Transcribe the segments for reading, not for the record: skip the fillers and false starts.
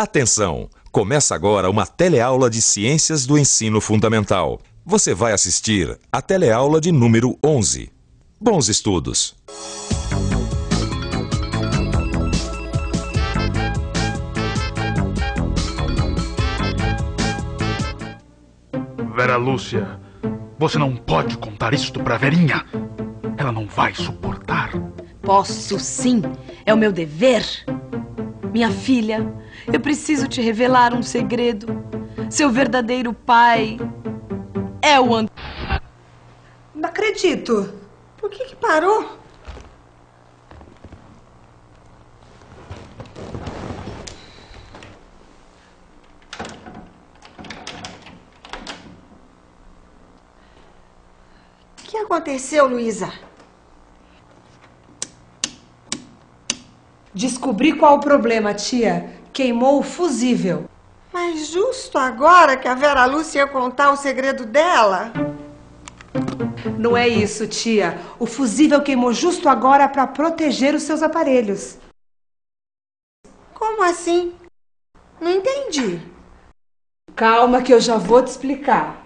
Atenção! Começa agora uma teleaula de Ciências do Ensino Fundamental. Você vai assistir a teleaula de número 11. Bons estudos! Vera Lúcia, você não pode contar isto pra Verinha. Ela não vai suportar. Posso sim, é o meu dever. Minha filha, eu preciso te revelar um segredo. Seu verdadeiro pai é o Antônio. Não acredito. Por que parou? O que aconteceu, Luísa? Descobri qual o problema, tia. Queimou o fusível. Mas justo agora que a Vera Lúcia ia contar o segredo dela? Não é isso, tia. O fusível queimou justo agora para proteger os seus aparelhos. Como assim? Não entendi. Calma que eu já vou te explicar.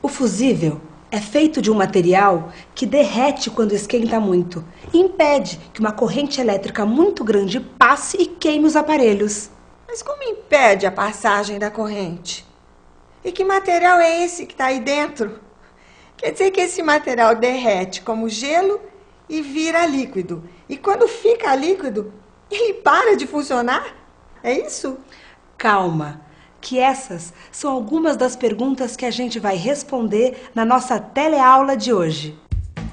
O fusível é feito de um material que derrete quando esquenta muito e impede que uma corrente elétrica muito grande passe e queime os aparelhos. Mas como impede a passagem da corrente? E que material é esse que está aí dentro? Quer dizer que esse material derrete como gelo e vira líquido. E quando fica líquido, ele para de funcionar? É isso? Calma, que essas são algumas das perguntas que a gente vai responder na nossa teleaula de hoje.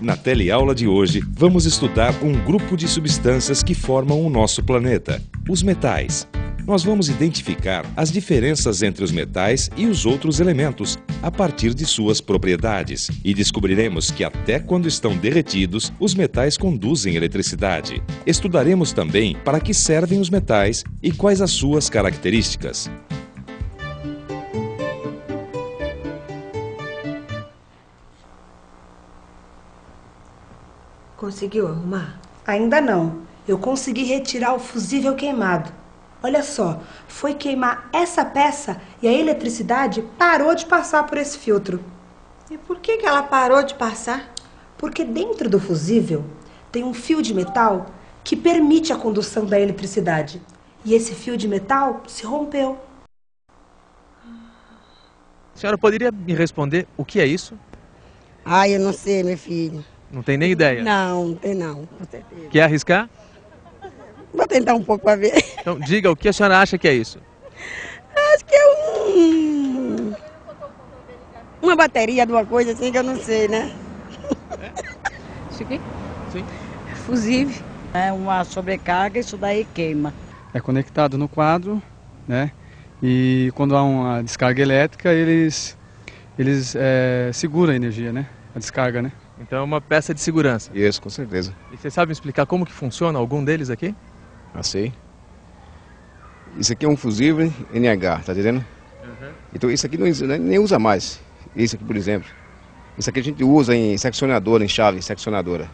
Na teleaula de hoje, vamos estudar um grupo de substâncias que formam o nosso planeta, os metais. Nós vamos identificar as diferenças entre os metais e os outros elementos, a partir de suas propriedades. E descobriremos que até quando estão derretidos, os metais conduzem eletricidade. Estudaremos também para que servem os metais e quais as suas características. Conseguiu arrumar? Ainda não. Eu consegui retirar o fusível queimado. Olha só, foi queimar essa peça e a eletricidade parou de passar por esse filtro. E por que ela parou de passar? Porque dentro do fusível tem um fio de metal que permite a condução da eletricidade. E esse fio de metal se rompeu. A senhora poderia me responder o que é isso? Ai, eu não sei, meu filho. Não tem nem ideia? Não tem não, com certeza. Quer arriscar? Vou tentar um pouco para ver. Então diga o que a senhora acha que é isso. Acho que é uma bateria de uma coisa assim que eu não sei, né? Isso aqui? Sim. Fusível. É uma sobrecarga, isso daí queima. É conectado no quadro, né? E quando há uma descarga elétrica, eles seguram a energia, né? A descarga, né? Então é uma peça de segurança. Isso, com certeza. E você sabe me explicar como que funciona algum deles aqui? Ah, sei. Isso aqui é um fusível NH, tá entendendo? Uhum. Então isso aqui nem usa mais. Isso aqui, por exemplo. Isso aqui a gente usa em seccionadora, em chave seccionadora.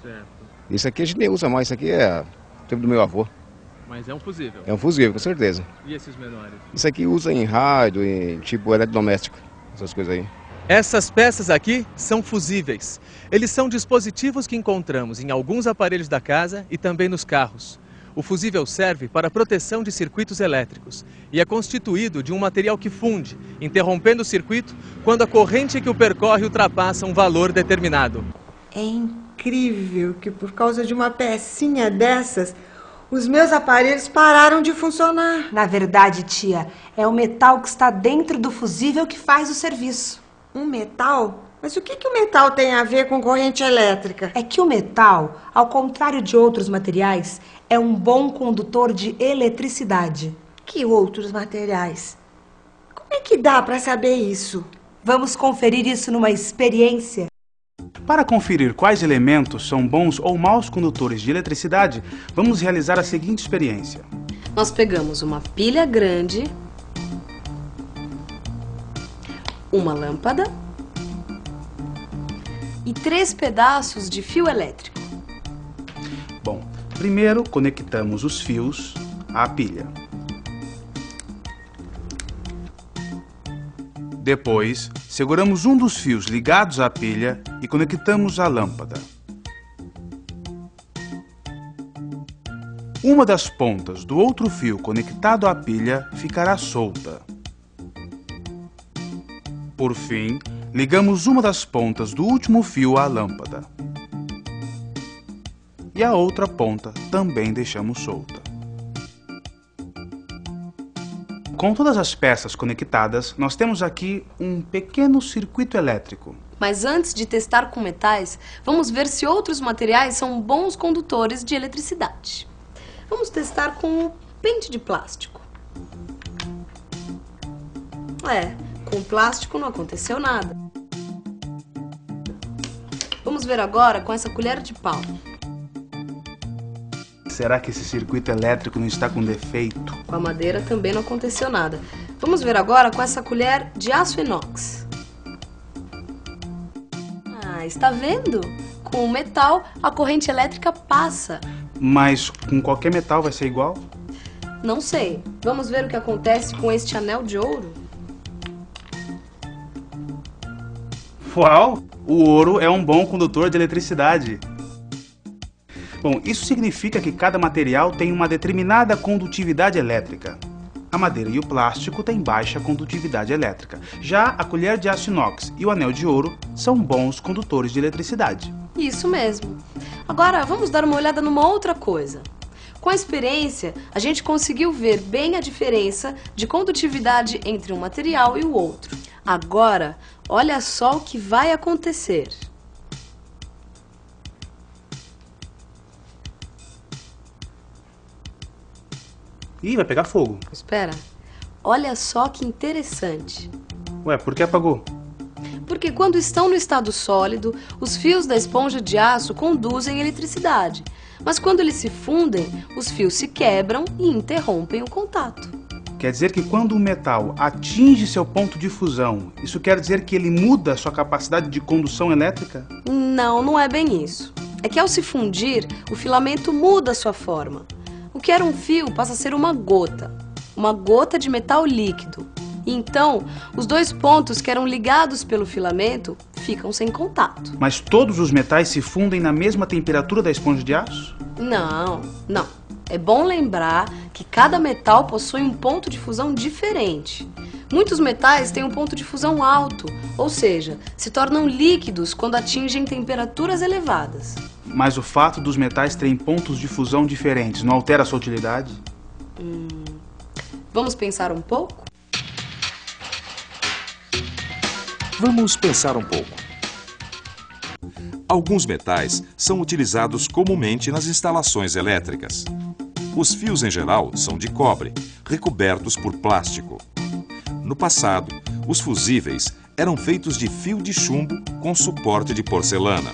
Certo. Isso aqui a gente nem usa mais, isso aqui é o tempo do meu avô. Mas é um fusível? É um fusível, com certeza. E esses menores? Isso aqui usa em rádio, em tipo eletrodoméstico, essas coisas aí. Essas peças aqui são fusíveis. Eles são dispositivos que encontramos em alguns aparelhos da casa e também nos carros. O fusível serve para a proteção de circuitos elétricos e é constituído de um material que funde, interrompendo o circuito quando a corrente que o percorre ultrapassa um valor determinado. É incrível que por causa de uma pecinha dessas, os meus aparelhos pararam de funcionar. Na verdade, tia, é o metal que está dentro do fusível que faz o serviço. Um metal? Mas o que o metal tem a ver com corrente elétrica? É que o metal, ao contrário de outros materiais, é um bom condutor de eletricidade. Que outros materiais? Como é que dá para saber isso? Vamos conferir isso numa experiência. Para conferir quais elementos são bons ou maus condutores de eletricidade, vamos realizar a seguinte experiência. Nós pegamos uma pilha grande, uma lâmpada e 3 pedaços de fio elétrico. Bom, Primeiro, conectamos os fios à pilha. Depois, seguramos um dos fios ligados à pilha e conectamos à lâmpada. Uma das pontas do outro fio conectado à pilha ficará solta. Por fim, ligamos uma das pontas do último fio à lâmpada. E a outra ponta também deixamos solta. Com todas as peças conectadas, nós temos aqui um pequeno circuito elétrico. Mas antes de testar com metais, vamos ver se outros materiais são bons condutores de eletricidade. Vamos testar com pente de plástico. Com plástico não aconteceu nada. Vamos ver agora com essa colher de pau. Será que esse circuito elétrico não está com defeito? Com a madeira também não aconteceu nada. Vamos ver agora com essa colher de aço inox. Está vendo? Com o metal, a corrente elétrica passa. Mas com qualquer metal vai ser igual? Não sei. Vamos ver o que acontece com este anel de ouro. Uau! O ouro é um bom condutor de eletricidade. Bom, isso significa que cada material tem uma determinada condutividade elétrica. A madeira e o plástico têm baixa condutividade elétrica. Já a colher de aço inox e o anel de ouro são bons condutores de eletricidade. Isso mesmo. Agora, vamos dar uma olhada numa outra coisa. Com a experiência, a gente conseguiu ver bem a diferença de condutividade entre um material e o outro. Agora, olha só o que vai acontecer. Ih, vai pegar fogo. Espera. Olha só que interessante. Ué, por que apagou? Porque quando estão no estado sólido, os fios da esponja de aço conduzem eletricidade. Mas quando eles se fundem, os fios se quebram e interrompem o contato. Quer dizer que quando o metal atinge seu ponto de fusão, isso quer dizer que ele muda sua capacidade de condução elétrica? Não, não é bem isso. É que ao se fundir, o filamento muda sua forma. O que era um fio passa a ser uma gota de metal líquido. E então, os dois pontos que eram ligados pelo filamento ficam sem contato. Mas todos os metais se fundem na mesma temperatura da esponja de aço? Não. É bom lembrar que cada metal possui um ponto de fusão diferente. Muitos metais têm um ponto de fusão alto, ou seja, se tornam líquidos quando atingem temperaturas elevadas. Mas o fato dos metais terem pontos de fusão diferentes não altera a sua utilidade? Vamos pensar um pouco? Vamos pensar um pouco. Alguns metais são utilizados comumente nas instalações elétricas. Os fios, em geral, são de cobre, recobertos por plástico. No passado, os fusíveis eram feitos de fio de chumbo com suporte de porcelana.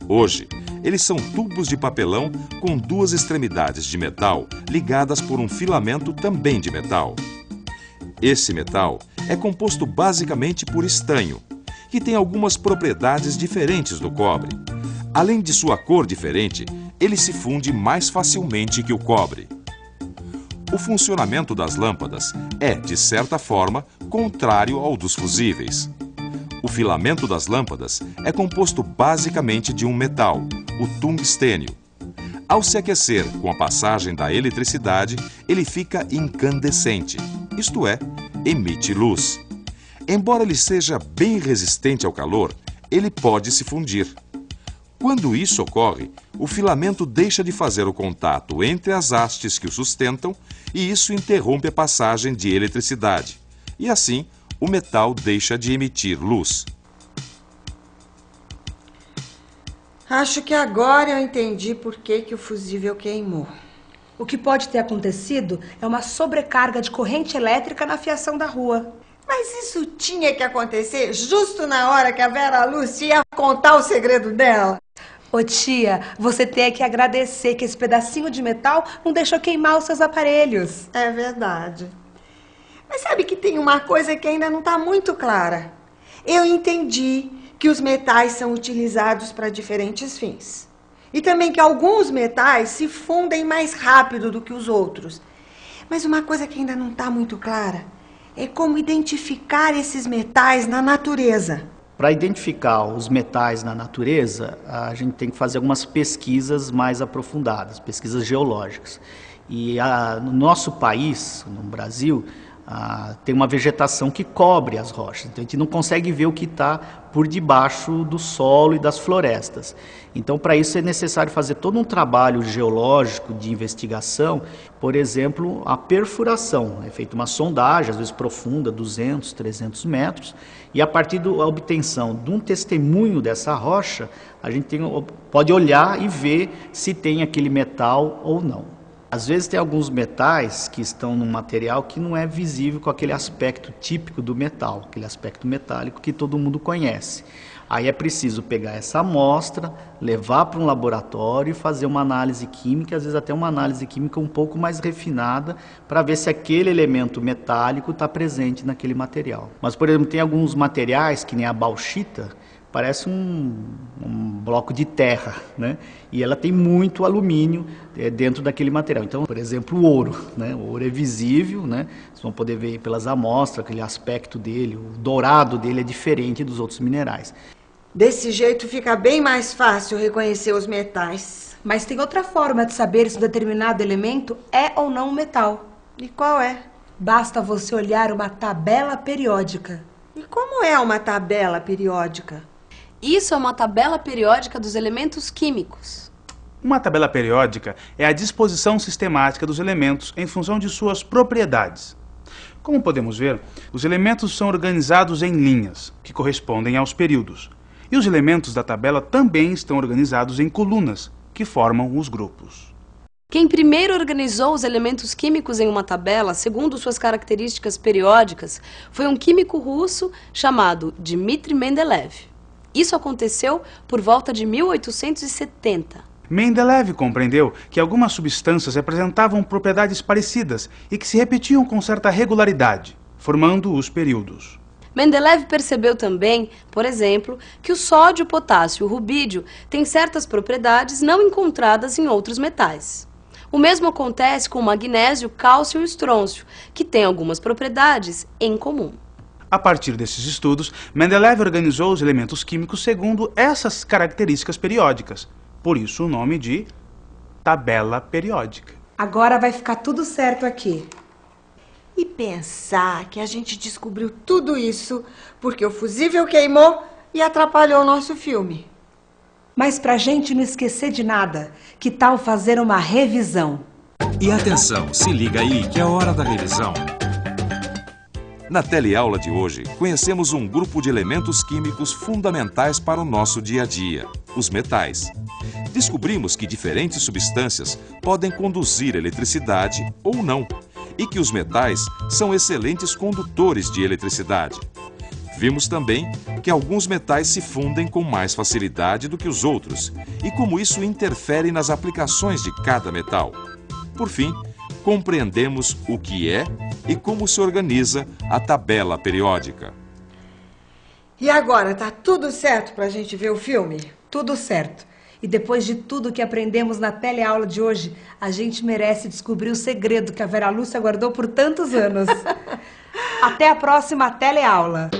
Hoje, eles são tubos de papelão com duas extremidades de metal ligadas por um filamento também de metal. Esse metal é composto basicamente por estanho, que tem algumas propriedades diferentes do cobre. Além de sua cor diferente, ele se funde mais facilmente que o cobre. O funcionamento das lâmpadas é, de certa forma, contrário ao dos fusíveis. O filamento das lâmpadas é composto basicamente de um metal, o tungstênio. Ao se aquecer com a passagem da eletricidade, ele fica incandescente, isto é, emite luz. Embora ele seja bem resistente ao calor, ele pode se fundir. Quando isso ocorre, o filamento deixa de fazer o contato entre as hastes que o sustentam e isso interrompe a passagem de eletricidade. E assim, o metal deixa de emitir luz. Acho que agora eu entendi por que o fusível queimou. O que pode ter acontecido é uma sobrecarga de corrente elétrica na fiação da rua. Mas isso tinha que acontecer justo na hora que a Vera Lúcia ia contar o segredo dela. Ô tia, você tem que agradecer que esse pedacinho de metal não deixou queimar os seus aparelhos. É verdade. Mas sabe que tem uma coisa que ainda não está muito clara. Eu entendi que os metais são utilizados para diferentes fins. E também que alguns metais se fundem mais rápido do que os outros. Mas uma coisa que ainda não está muito clara é como identificar esses metais na natureza. Para identificar os metais na natureza, a gente tem que fazer algumas pesquisas mais aprofundadas, pesquisas geológicas. E no nosso país, no Brasil, tem uma vegetação que cobre as rochas. Então a gente não consegue ver o que está por debaixo do solo e das florestas. Então para isso é necessário fazer todo um trabalho geológico de investigação, por exemplo, a perfuração. É feita uma sondagem, às vezes profunda, 200, 300 metros, e a partir da obtenção de um testemunho dessa rocha, a gente pode olhar e ver se tem aquele metal ou não. Às vezes tem alguns metais que estão num material que não é visível com aquele aspecto típico do metal, aquele aspecto metálico que todo mundo conhece. Aí é preciso pegar essa amostra, levar para um laboratório e fazer uma análise química, às vezes até uma análise química um pouco mais refinada, para ver se aquele elemento metálico está presente naquele material. Mas, por exemplo, tem alguns materiais, que nem a bauxita, parece um bloco de terra, né? E ela tem muito alumínio dentro daquele material. Então, por exemplo, o ouro, né? O ouro é visível, né? Vocês vão poder ver pelas amostras, aquele aspecto dele, o dourado dele é diferente dos outros minerais. Desse jeito fica bem mais fácil reconhecer os metais. Mas tem outra forma de saber se um determinado elemento é ou não um metal. E qual é? Basta você olhar uma tabela periódica. E como é uma tabela periódica? Isso é uma tabela periódica dos elementos químicos. Uma tabela periódica é a disposição sistemática dos elementos em função de suas propriedades. Como podemos ver, os elementos são organizados em linhas, que correspondem aos períodos. E os elementos da tabela também estão organizados em colunas, que formam os grupos. Quem primeiro organizou os elementos químicos em uma tabela, segundo suas características periódicas, foi um químico russo chamado Dmitry Mendeleev. Isso aconteceu por volta de 1870. Mendeleev compreendeu que algumas substâncias apresentavam propriedades parecidas e que se repetiam com certa regularidade, formando os períodos. Mendeleev percebeu também, por exemplo, que o sódio, o potássio e o rubídio têm certas propriedades não encontradas em outros metais. O mesmo acontece com o magnésio, cálcio e o estrôncio, que têm algumas propriedades em comum. A partir desses estudos, Mendeleev organizou os elementos químicos segundo essas características periódicas. Por isso o nome de tabela periódica. Agora vai ficar tudo certo aqui. E pensar que a gente descobriu tudo isso porque o fusível queimou e atrapalhou o nosso filme. Mas pra gente não esquecer de nada, que tal fazer uma revisão? E atenção, se liga aí que é hora da revisão. Na teleaula de hoje, conhecemos um grupo de elementos químicos fundamentais para o nosso dia a dia, os metais. Descobrimos que diferentes substâncias podem conduzir eletricidade ou não, e que os metais são excelentes condutores de eletricidade. Vimos também que alguns metais se fundem com mais facilidade do que os outros, e como isso interfere nas aplicações de cada metal. Por fim, compreendemos o que é e como se organiza a tabela periódica. E agora, tá tudo certo pra gente ver o filme? Tudo certo. E depois de tudo que aprendemos na teleaula de hoje, a gente merece descobrir o segredo que a Vera Lúcia guardou por tantos anos. Até a próxima teleaula.